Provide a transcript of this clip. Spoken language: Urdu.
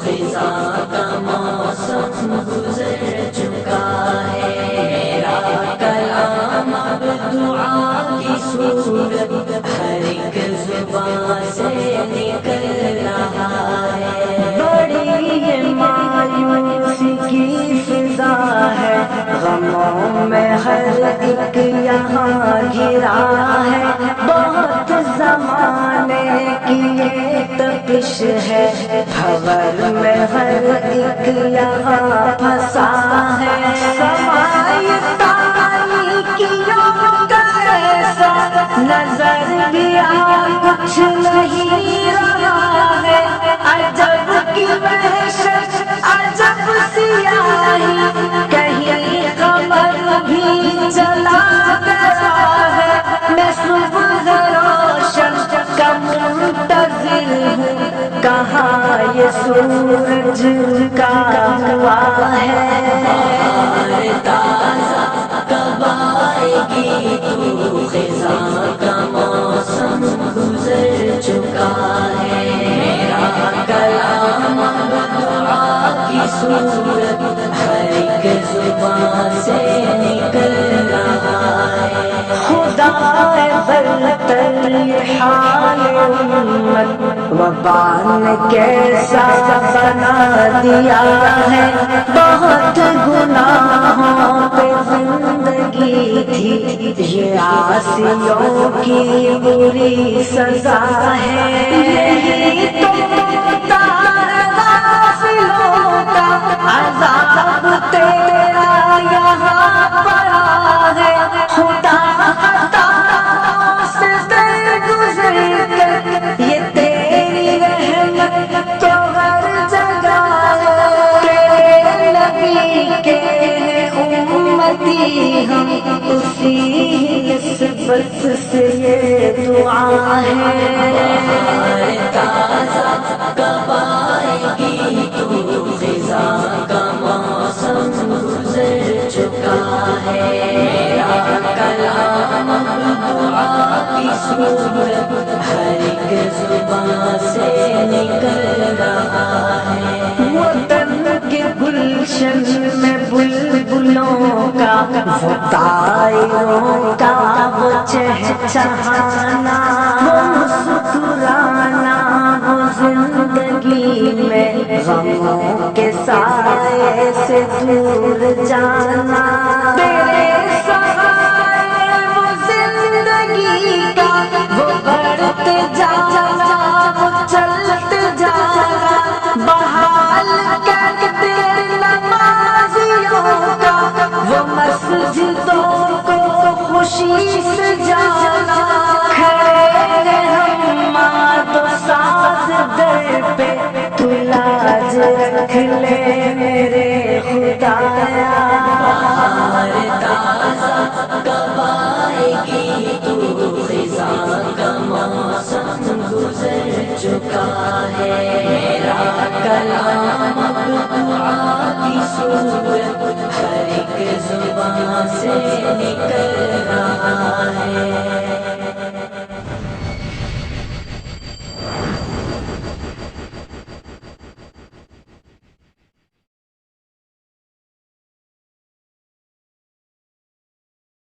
خزاں کا موسم گزر چکا ہے، میرا کلام اب دعا کی صورت ہر ایک زبان سے نکل رہا ہے۔ بڑی یہ مایوسی کی فضا ہے، غموں میں ہر ایک یہاں گھرا ہے، بہت زمانے کی یہ تپش ہے، بھور میں ہر ایک یہاں پھنسا ہے۔ سمائے تاریکیوں کا ایسا نظر بھی کچھ نہیں رہا ہے، عجب کی وحشت عجب سیاہی، کہیں قمر بھی چلا گیا ہے، میں صبح روشن کا منتظر ہوں، کہاں یہ سورج کا ہوا ہے۔ تازہ کب آئے گی تو خزاں کا موسم گزر چکا ہے، میرا کلام اب دعا کی صورت ہر ایک زبان سے نکل رہا ہے۔ خدا برتر یہ حال امت وبا نے کیسا بنا دیا ہے، بہت گناہوں پہ زندگی تھی، یہ عاصیوں کی بری سزا ہے، یہی تو غافلوں کا عذاب تیرا یہاں پڑا ہے، خدا خطاؤں سے درگزر کر یہ تیری رحمت تو ہر جگہ ہے، تیرے نبی کے امتی ہم، اسی نسبت سے یہ دعا ہے۔ تازہ کب آئے گی تو خزاں کا موسم گزر چکا ہے، میرا کلام اب دعا کی صورت ہر ایک زبان سے نکل رہا ہے۔ وطن کے گلشن میں بلبلوں کا، وہ طائروں کا وہ چہچہانا، وہ مسکرانا، وہ زندگی میں غموں کے سائے سے دور جانا، تیرے سہارے وہ زندگی کا وہ بڑھتے جانا، وہ چلتے جانا، بحال کر تیرے نمازیوں کا وہ مسجدوں کو خوشی سے جانا، کھڑے ہم ماد و ساز در پہ، تو لاج رکھ لے میرے خدایا۔ تازہ کب آئے گی تو خزاں کا موسم گزر چکا ہے، میرا کلام اب دعا کی صورت ہر ایک زبان سے نکل رہا ہے۔